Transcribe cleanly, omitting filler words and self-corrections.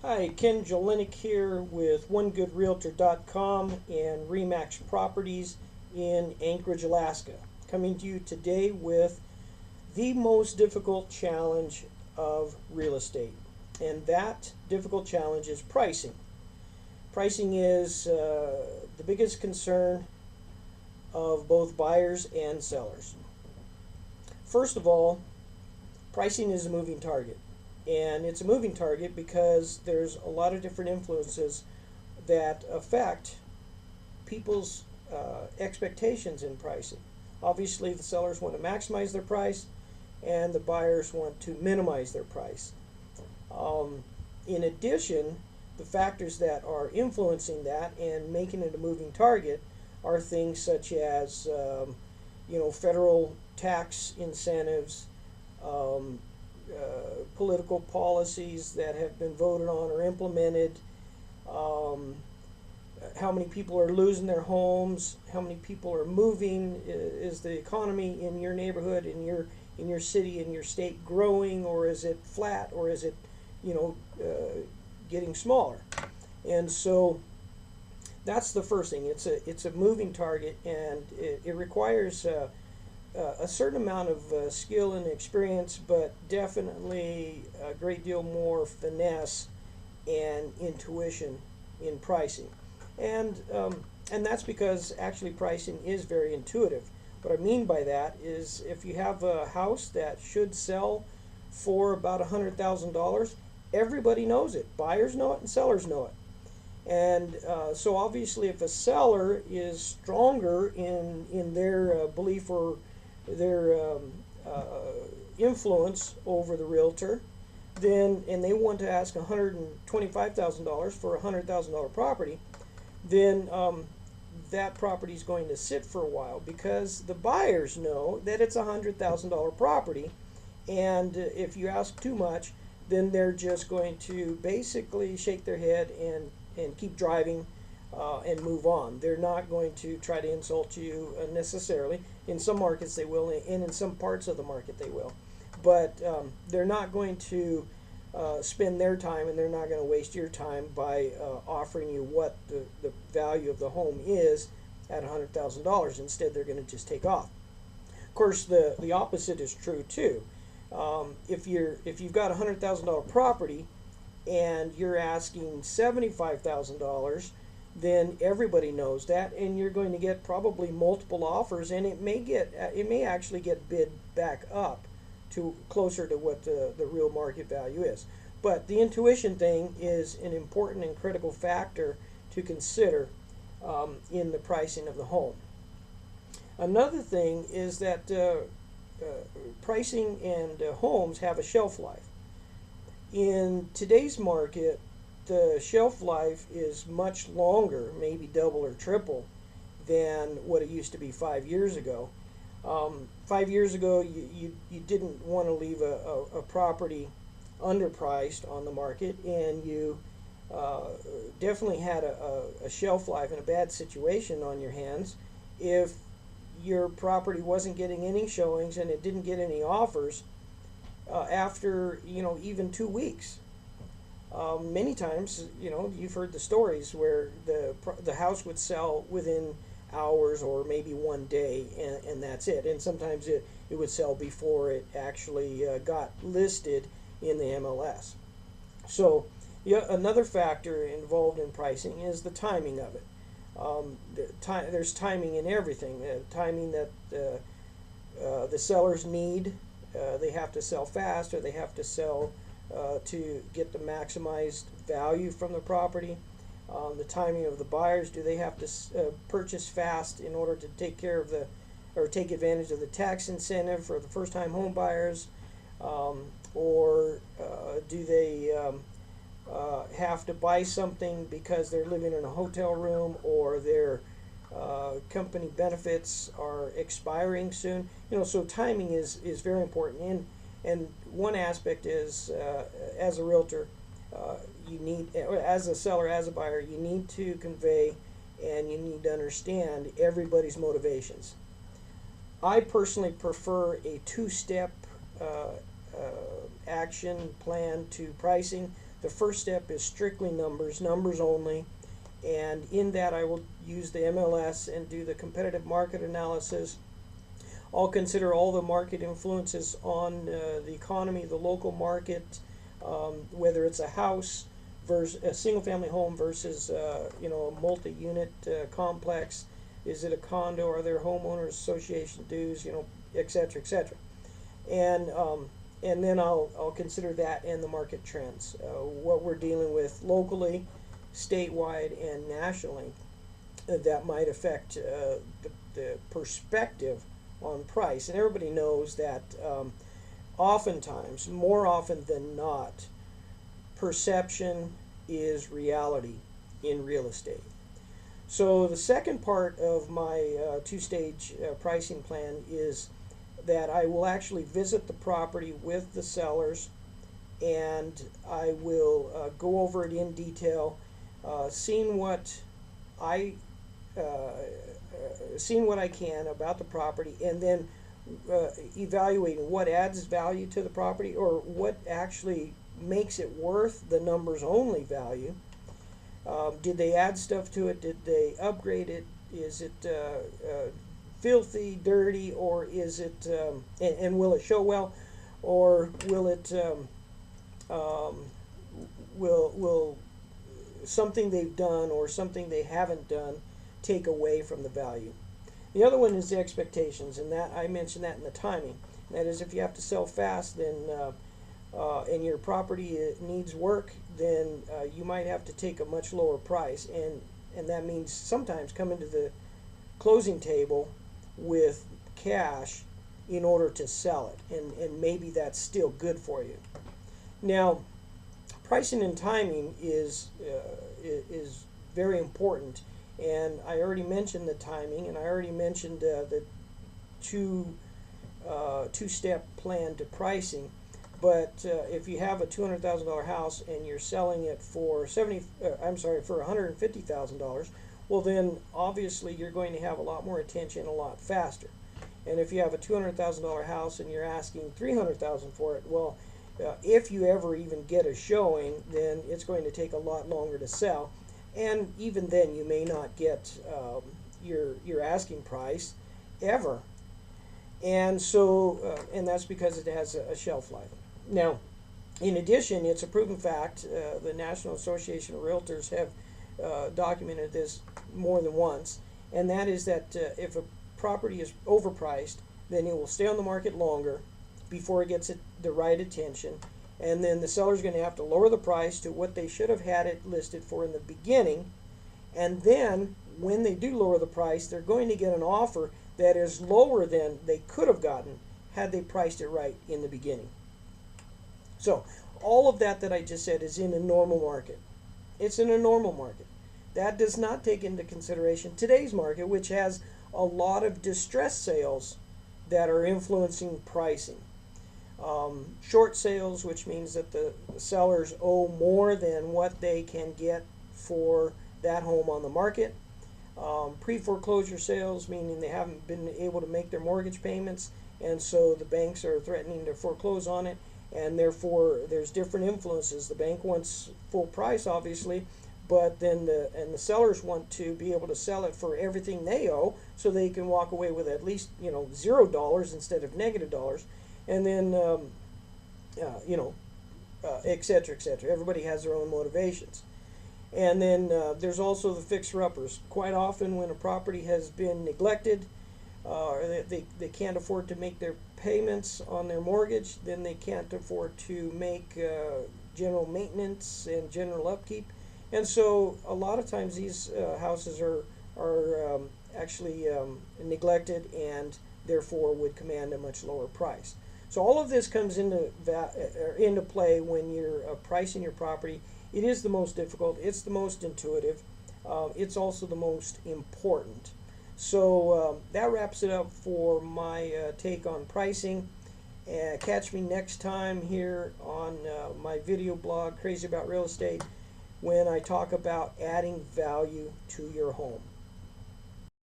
Hi, Ken Jelinek here with OneGoodRealtor.com and Remax Properties in Anchorage, Alaska. Coming to you today with the most difficult challenge of real estate. And that difficult challenge is pricing. Pricing is the biggest concern of both buyers and sellers. First of all, pricing is a moving target. And it's a moving target because there's a lot of different influences that affect people's expectations in pricing. Obviously, the sellers want to maximize their price, and the buyers want to minimize their price. In addition, the factors that are influencing that and making it a moving target are things such as, federal tax incentives, political policies that have been voted on or implemented, how many people are losing their homes, how many people are moving, is the economy in your neighborhood, in your city, in your state growing, or is it flat, or is it getting smaller? And so that's the first thing. It's a moving target, and it requires a certain amount of skill and experience, but definitely a great deal more finesse and intuition in pricing. And that's because actually pricing is very intuitive. What I mean by that is if you have a house that should sell for about $100,000, everybody knows it. Buyers know it and sellers know it. And so obviously if a seller is stronger in their belief or their influence over the realtor, and they want to ask $125,000 for a $100,000 property, then that property is going to sit for a while because the buyers know that it's a $100,000 property, and if you ask too much, then they're just going to basically shake their head and keep driving and move on. They're not going to try to insult you necessarily. In some markets they will, and in some parts of the market they will. But they're not going to spend their time, and they're not going to waste your time by offering you what the value of the home is at $100,000. Instead, they're going to just take off. Of course, the opposite is true too. If you've got a $100,000 property and you're asking $75,000, then everybody knows that, and you're going to get probably multiple offers, and it may actually get bid back up to closer to what the real market value is. But the intuition thing is an important and critical factor to consider in the pricing of the home. Another thing is that pricing and homes have a shelf life. In today's market, the shelf life is much longer, maybe double or triple, than what it used to be 5 years ago. 5 years ago, you didn't want to leave a property underpriced on the market, and you definitely had a shelf life and a bad situation on your hands if your property wasn't getting any showings and it didn't get any offers after even 2 weeks. Many times, you've heard the stories where the house would sell within hours or maybe one day, and that's it. And sometimes it would sell before it actually got listed in the MLS. So another factor involved in pricing is the timing of it. There's timing in everything. Timing that the sellers need. They have to sell fast, or they have to sell to get the maximized value from the property. The timing of the buyers. Do they have to purchase fast in order to take advantage of the tax incentive for the first-time home buyers, or do they have to buy something because they're living in a hotel room, or their company benefits are expiring soon? So timing is very important. And one aspect is, as a realtor, you need, as a seller, as a buyer, you need to convey and you need to understand everybody's motivations. I personally prefer a two-step action plan to pricing. The first step is strictly numbers, numbers only, and in that I will use the MLS and do the competitive market analysis. I'll consider all the market influences on the economy, the local market, whether it's a house versus a single-family home versus a multi-unit complex. Is it a condo? Are there homeowners association dues? Etc., etc. And then I'll consider that and the market trends, what we're dealing with locally, statewide, and nationally that might affect the perspective on price. And everybody knows that oftentimes, more often than not, perception is reality in real estate. So the second part of my two-stage pricing plan is that I will actually visit the property with the sellers, and I will go over it in detail, seeing what I can about the property, and then evaluating what adds value to the property or what actually makes it worth the numbers only value. Did they add stuff to it? Did they upgrade it? Is it filthy, dirty, or is it, and will it show well, or will it, will something they've done or something they haven't done take away from the value? The other one is the expectations, and that I mentioned that in the timing. That is, if you have to sell fast, then and your property needs work, then you might have to take a much lower price, and that means sometimes coming to the closing table with cash in order to sell it, and maybe that's still good for you. Now, pricing and timing is very important, and I already mentioned the timing, and I already mentioned the two-step plan to pricing. But if you have a $200,000 house and you're selling it for $150,000, well, then obviously you're going to have a lot more attention a lot faster. And if you have a $200,000 house and you're asking $300,000 for it, well, if you ever even get a showing, then it's going to take a lot longer to sell. And even then, you may not get your asking price ever. And so, and that's because it has a shelf life. Now, in addition, it's a proven fact, the National Association of Realtors have documented this more than once, and that is that if a property is overpriced, then it will stay on the market longer before it gets the right attention, and then the seller's going to have to lower the price to what they should have had it listed for in the beginning, and then when they do lower the price, they're going to get an offer that is lower than they could have gotten had they priced it right in the beginning. So all of that I just said is in a normal market. It's in a normal market. That does not take into consideration today's market, which has a lot of distressed sales that are influencing pricing. Short sales, which means that the sellers owe more than what they can get for that home on the market. Pre-foreclosure sales, meaning they haven't been able to make their mortgage payments, and so the banks are threatening to foreclose on it, and therefore there's different influences. The bank wants full price, obviously, but then the sellers want to be able to sell it for everything they owe, so they can walk away with at least $0 instead of -dollars, and then et cetera, et cetera. Everybody has their own motivations. And then there's also the fixer-uppers. Quite often when a property has been neglected, or they can't afford to make their payments on their mortgage, then they can't afford to make general maintenance and general upkeep. And so a lot of times these houses are actually neglected and therefore would command a much lower price. So all of this comes into play when you're pricing your property. It is the most difficult. It's the most intuitive. It's also the most important. So that wraps it up for my take on pricing. Catch me next time here on my video blog, Crazy About Real Estate, when I talk about adding value to your home.